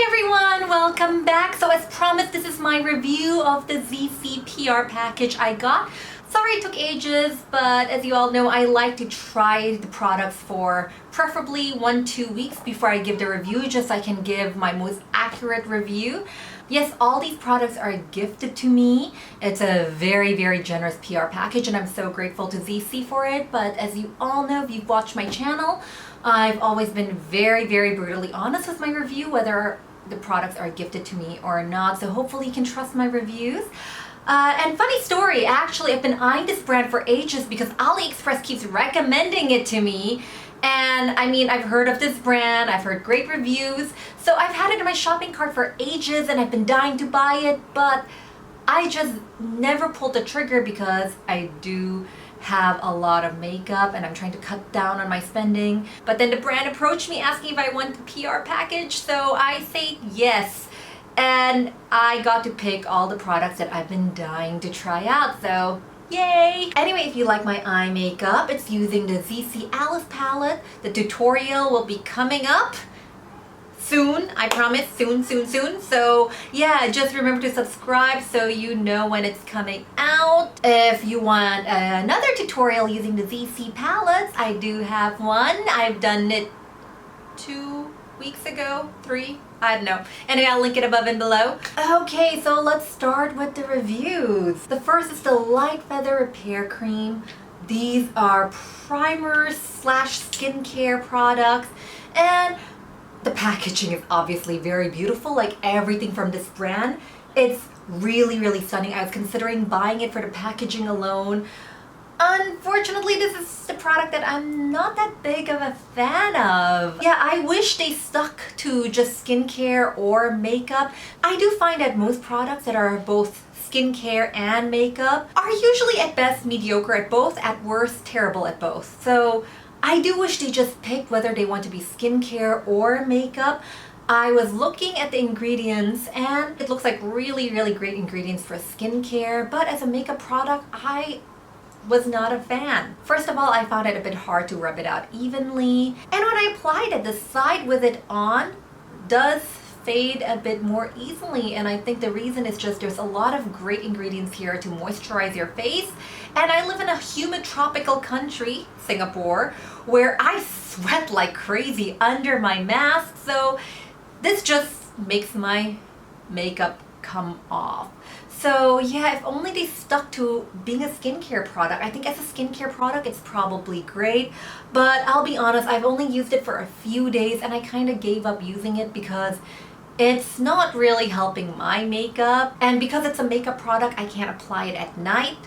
Hi everyone, welcome back. So as promised, this is my review of the Zeesea PR package I got. Sorry it took ages, but as you all know, I like to try the products for preferably 1-2 weeks before I give the review, just so I can give my most accurate review. Yes, all these products are gifted to me. It's a very, very generous PR package and I'm so grateful to Zeesea for it. But as you all know, if you've watched my channel, I've always been very, very brutally honest with my review, whether the products are gifted to me or not. So hopefully you can trust my reviews. And funny story, actually, I've been eyeing this brand for ages because AliExpress keeps recommending it to me. And I mean, I've heard of this brand, I've heard great reviews, so I've had it in my shopping cart for ages and I've been dying to buy it, but I just never pulled the trigger because I do have a lot of makeup and I'm trying to cut down on my spending. But then the brand approached me asking if I want the PR package, so I say yes. And I got to pick all the products that I've been dying to try out, so yay! Anyway, if you like my eye makeup, it's using the Zeesea Alice palette. The tutorial will be coming up soon, I promise, soon. So yeah, just remember to subscribe so you know when it's coming out. If you want another tutorial using the Zeesea palettes, I do have one. I've done it 2 weeks ago, 3, I don't know. Anyway, I'll link it above and below. Okay, so let's start with the reviews. The first is the Light Feather Repair Cream. These are primers slash skincare products, and the packaging is obviously very beautiful, like everything from this brand. It's really, really stunning. I was considering buying it for the packaging alone. Unfortunately, this is a product that I'm not that big of a fan of. Yeah, I wish they stuck to just skincare or makeup. I do find that most products that are both skincare and makeup are usually at best mediocre at both, at worst terrible at both. So I do wish they just picked whether they want to be skincare or makeup. I was looking at the ingredients and it looks like really, really great ingredients for skincare, but as a makeup product, I was not a fan. First of all, I found it a bit hard to rub it out evenly, and when I applied it, the side with it on does fade a bit more easily, and I think the reason is just there's a lot of great ingredients here to moisturize your face, and I live in a humid tropical country, Singapore, where I sweat like crazy under my mask, so this just makes my makeup come off. So yeah, if only they stuck to being a skincare product. I think as a skincare product, it's probably great, but I'll be honest, I've only used it for a few days and I kind of gave up using it because it's not really helping my makeup, and because it's a makeup product, I can't apply it at night.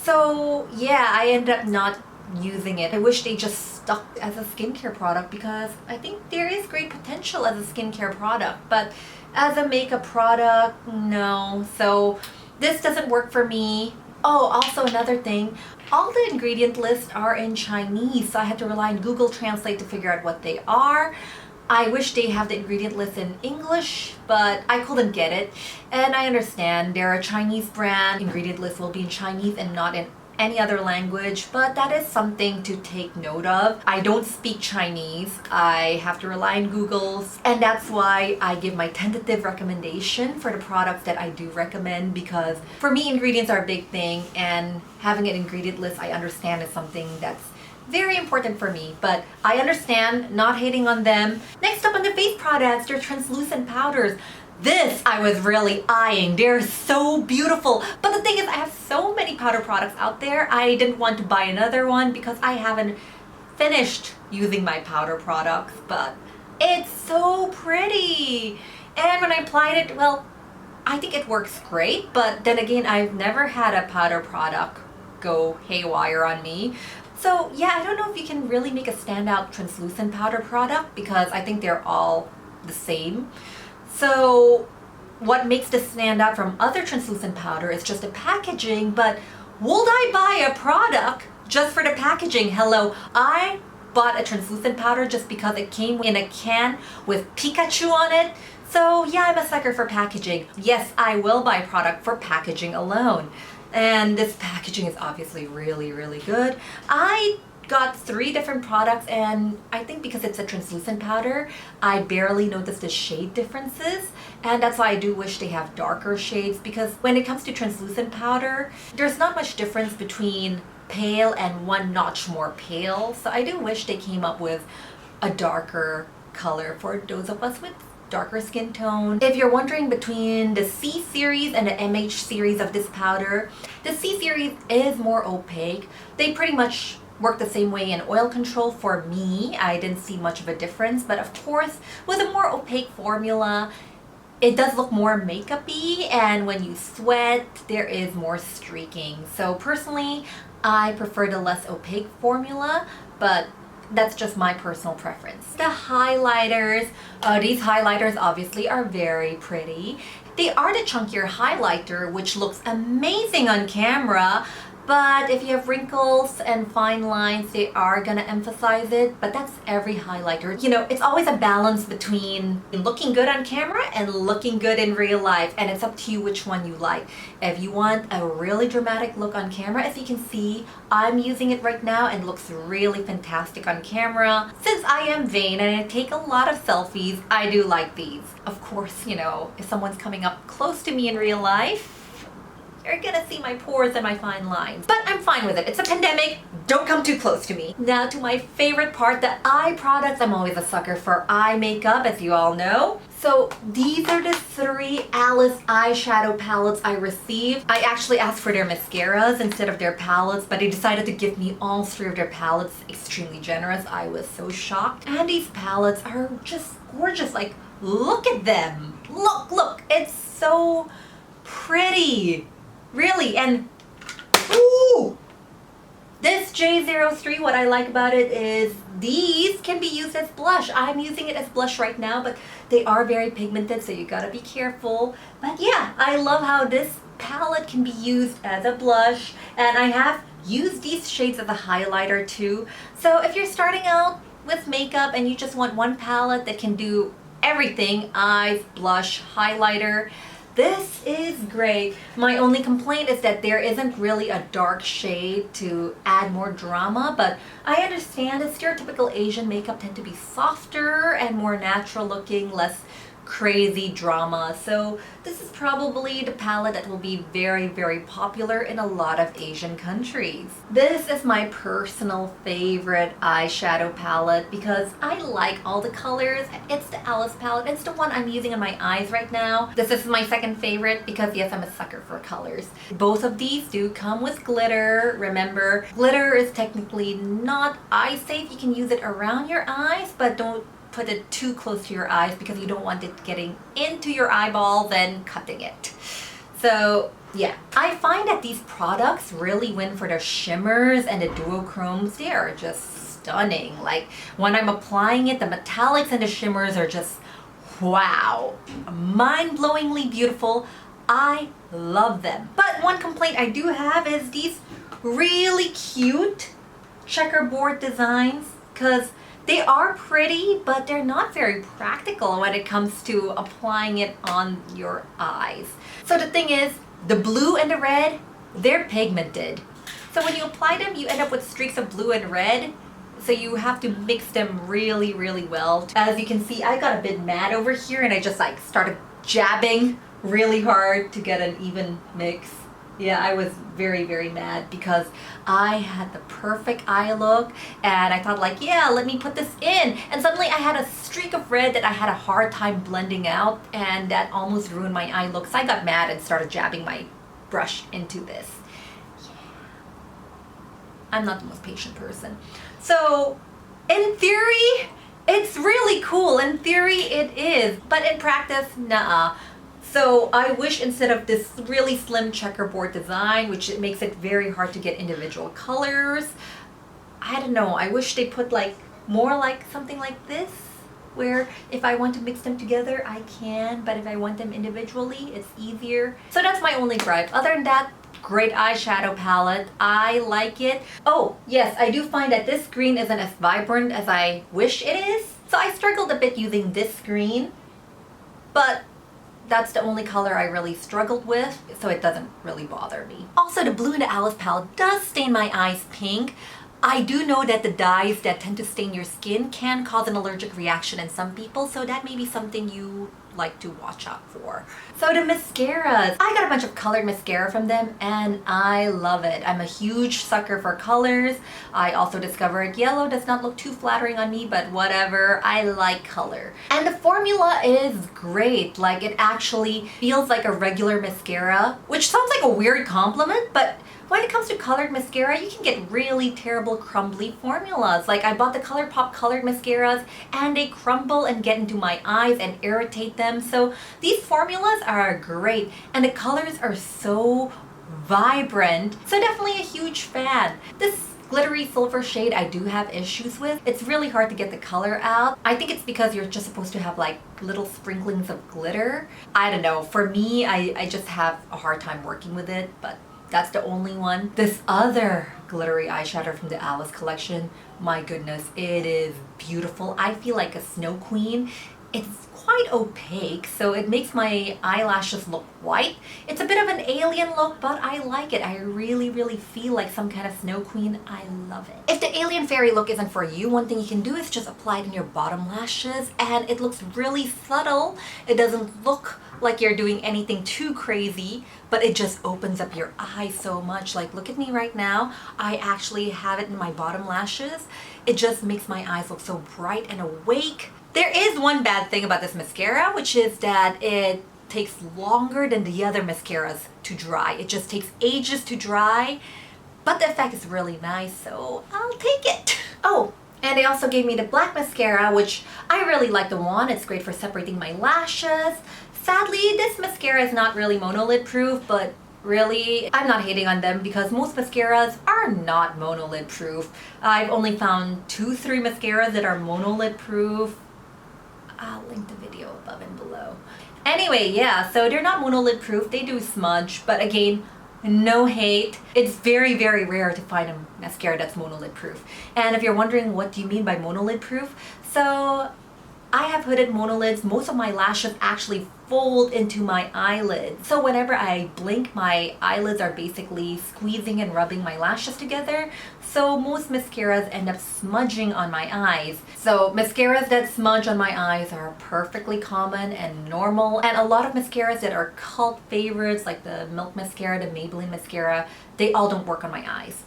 So yeah, I ended up not using it. I wish they just stuck as a skincare product because I think there is great potential as a skincare product, but as a makeup product, no. So this doesn't work for me. Oh, also another thing, all the ingredient lists are in Chinese, so I had to rely on Google Translate to figure out what they are. I wish they have the ingredient list in English, but I couldn't get it. And I understand they're a Chinese brand, ingredient list will be in Chinese and not in any other language, but that is something to take note of. I don't speak Chinese. I have to rely on Google's, and that's why I give my tentative recommendation for the products that I do recommend, because for me, ingredients are a big thing, and having an ingredient list, I understand, is something that's very important for me, but I understand, not hating on them. Next up on the face products, they're translucent powders. This I was really eyeing. They're so beautiful. But the thing is, I have so many powder products out there. I didn't want to buy another one because I haven't finished using my powder products, but it's so pretty. And when I applied it, well, I think it works great, but then again, I've never had a powder product go haywire on me. So yeah, I don't know if you can really make a standout translucent powder product because I think they're all the same. So what makes this stand out from other translucent powder is just the packaging, but would I buy a product just for the packaging? Hello, I bought a translucent powder just because it came in a can with Pikachu on it. So yeah, I'm a sucker for packaging. Yes, I will buy a product for packaging alone. And this packaging is obviously really, really good. I got 3 different products, and I think because it's a translucent powder, I barely noticed the shade differences, and that's why I do wish they have darker shades, because when it comes to translucent powder, there's not much difference between pale and 1 notch more pale, so I do wish they came up with a darker color for those of us with darker skin tone. If you're wondering between the C series and the MH series of this powder, the C series is more opaque. They pretty much work the same way in oil control for me. I didn't see much of a difference, but of course with a more opaque formula, it does look more makeup-y, and when you sweat, there is more streaking. So personally, I prefer the less opaque formula, but that's just my personal preference. The highlighters, these highlighters obviously are very pretty. They are the chunkier highlighter, which looks amazing on camera, but if you have wrinkles and fine lines, they are gonna emphasize it, but that's every highlighter. You know, it's always a balance between looking good on camera and looking good in real life, and it's up to you which one you like. If you want a really dramatic look on camera, as you can see, I'm using it right now and looks really fantastic on camera. Since I am vain and I take a lot of selfies, I do like these. Of course, you know, if someone's coming up close to me in real life, you're gonna see my pores and my fine lines. But I'm fine with it. It's a pandemic. Don't come too close to me. Now to my favorite part, the eye products. I'm always a sucker for eye makeup, as you all know. So these are the 3 Alice eyeshadow palettes I received. I actually asked for their mascaras instead of their palettes, but they decided to give me all 3 of their palettes. Extremely generous. I was so shocked. And these palettes are just gorgeous. Like, look at them. Look. It's so pretty. Really, and ooh! This J03, what I like about it is these can be used as blush. I'm using it as blush right now, but they are very pigmented, so you gotta be careful. But yeah, I love how this palette can be used as a blush, and I have used these shades as a highlighter too. So if you're starting out with makeup and you just want one palette that can do everything, eyes, blush, highlighter, this is great. My only complaint is that there isn't really a dark shade to add more drama, but I understand that stereotypical Asian makeup tend to be softer and more natural looking, less crazy drama. So this is probably the palette that will be very, very popular in a lot of Asian countries. This is my personal favorite eyeshadow palette because I like all the colors. It's the Alice palette. It's the one I'm using on my eyes right now. This is my second favorite because yes, I'm a sucker for colors. Both of these do come with glitter. Remember, glitter is technically not eye safe. You can use it around your eyes, but don't put it too close to your eyes because you don't want it getting into your eyeball then cutting it. So yeah, I find that these products really win for their shimmers and the duochromes. They are just stunning. Like when I'm applying it, the metallics and the shimmers are just wow, mind-blowingly beautiful. I love them. But one complaint I do have is these really cute checkerboard designs, because they are pretty, but they're not very practical when it comes to applying it on your eyes. So the thing is, the blue and the red, they're pigmented. So when you apply them, you end up with streaks of blue and red. So you have to mix them really, really well. As you can see, I got a bit mad over here and I just like started jabbing really hard to get an even mix. Yeah, I was very, very mad because I had the perfect eye look and I thought like, yeah, let me put this in. And suddenly I had a streak of red that I had a hard time blending out and that almost ruined my eye look. So I got mad and started jabbing my brush into this. Yeah. I'm not the most patient person. So in theory, it's really cool. In theory, it is. But in practice, nah. So I wish instead of this really slim checkerboard design, which it makes it very hard to get individual colors, I don't know, I wish they put like more like something like this, where if I want to mix them together, I can, but if I want them individually, it's easier. So that's my only gripe. Other than that, great eyeshadow palette. I like it. Oh, yes, I do find that this green isn't as vibrant as I wish it is. So I struggled a bit using this green, but that's the only color I really struggled with, so it doesn't really bother me. Also, the blue in the Alice palette does stain my eyes pink. I do know that the dyes that tend to stain your skin can cause an allergic reaction in some people, so that may be something you like to watch out for. So the mascaras. I got a bunch of colored mascara from them and I love it. I'm a huge sucker for colors. I also discovered yellow does not look too flattering on me, but whatever. I like color. And the formula is great. Like, it actually feels like a regular mascara, which sounds like a weird compliment, but when it comes to colored mascara, you can get really terrible crumbly formulas. Like, I bought the ColourPop colored mascaras and they crumble and get into my eyes and irritate them. So these formulas are great and the colors are so vibrant. So definitely a huge fan. This glittery silver shade I do have issues with. It's really hard to get the color out. I think it's because you're just supposed to have like little sprinklings of glitter. I don't know. For me, I just have a hard time working with it, but that's the only one. This other glittery eyeshadow from the Alice collection, my goodness, it is beautiful. I feel like a snow queen. It's quite opaque, so it makes my eyelashes look white. It's a bit of an alien look, but I like it. I really, really feel like some kind of snow queen. I love it. If the alien fairy look isn't for you, one thing you can do is just apply it in your bottom lashes, and it looks really subtle. It doesn't look like you're doing anything too crazy, but it just opens up your eye so much. Like, look at me right now. I actually have it in my bottom lashes. It just makes my eyes look so bright and awake. There is one bad thing about this mascara, which is that it takes longer than the other mascaras to dry. It just takes ages to dry, but the effect is really nice, so I'll take it. Oh, and they also gave me the black mascara, which I really like the one. It's great for separating my lashes. Sadly, this mascara is not really monolid proof, but really, I'm not hating on them because most mascaras are not monolid proof. I've only found 2-3 mascaras that are monolid proof. I'll link the video above and below. Anyway, yeah, so they're not monolid proof. They do smudge, but again, no hate. It's very, very rare to find a mascara that's monolid proof. And if you're wondering what do you mean by monolid proof, so I have hooded monolids. Most of my lashes actually fold into my eyelids. So whenever I blink, my eyelids are basically squeezing and rubbing my lashes together. So most mascaras end up smudging on my eyes. So mascaras that smudge on my eyes are perfectly common and normal. And a lot of mascaras that are cult favorites, like the Milk Mascara, the Maybelline Mascara, they all don't work on my eyes.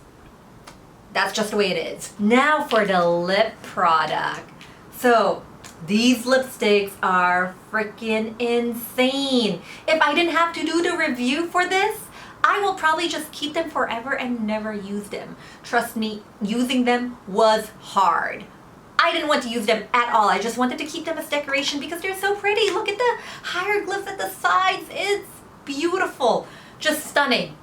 That's just the way it is. Now for the lip product. So these lipsticks are freaking insane. If I didn't have to do the review for this, I will probably just keep them forever and never use them. Trust me, using them was hard. I didn't want to use them at all. I just wanted to keep them as decoration because they're so pretty. Look at the hieroglyphs at the sides. It's beautiful. Just stunning.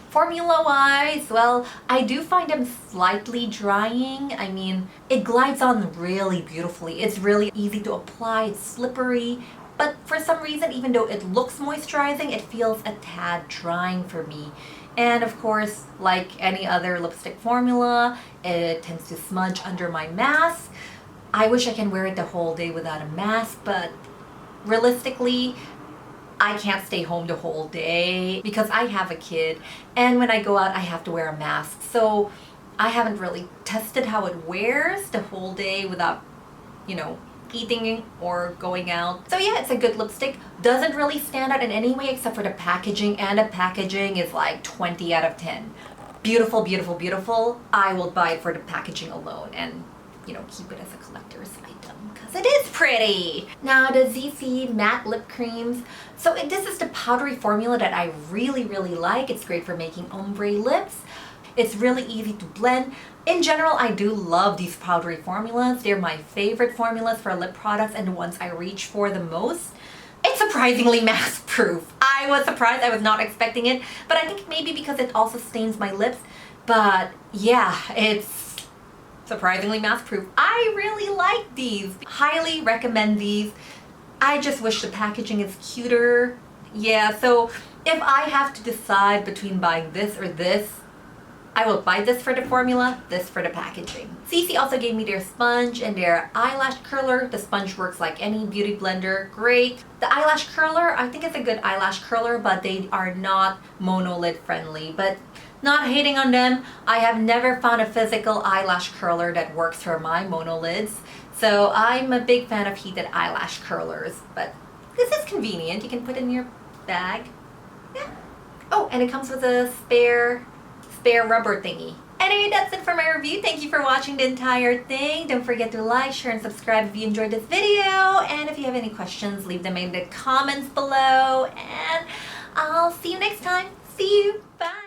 Formula-wise, well, I do find them slightly drying. I mean, it glides on really beautifully. It's really easy to apply. It's slippery. But for some reason, even though it looks moisturizing, it feels a tad drying for me. And of course, like any other lipstick formula, it tends to smudge under my mask. I wish I can wear it the whole day without a mask, but realistically, I can't stay home the whole day because I have a kid, and when I go out I have to wear a mask. So I haven't really tested how it wears the whole day without, you know, eating or going out. So yeah, it's a good lipstick. Doesn't really stand out in any way except for the packaging, and the packaging is like 20 out of 10. Beautiful, beautiful, beautiful. I will buy it for the packaging alone and, you know, keep it as a collector's item because it is pretty. Now the Zeesea matte lip creams. So this is the powdery formula that I really, really like. It's great for making ombre lips. It's really easy to blend. In general, I do love these powdery formulas. They're my favorite formulas for lip products and the ones I reach for the most. It's surprisingly mask proof. I was surprised. I was not expecting it, but I think maybe because it also stains my lips. But yeah, it's surprisingly mask proof. I really like these. Highly recommend these. I just wish the packaging is cuter. Yeah, so if I have to decide between buying this or this, I will buy this for the formula, this for the packaging. Zeesea also gave me their sponge and their eyelash curler. The sponge works like any beauty blender. Great. The eyelash curler, I think it's a good eyelash curler, but they are not monolid friendly. But Not hating on them, I have never found a physical eyelash curler that works for my monolids. So I'm a big fan of heated eyelash curlers, but this is convenient. You can put it in your bag. Yeah. Oh, and it comes with a spare rubber thingy. Anyway, that's it for my review. Thank you for watching the entire thing. Don't forget to like, share, and subscribe if you enjoyed this video. And if you have any questions, leave them in the comments below. And I'll see you next time. See you. Bye.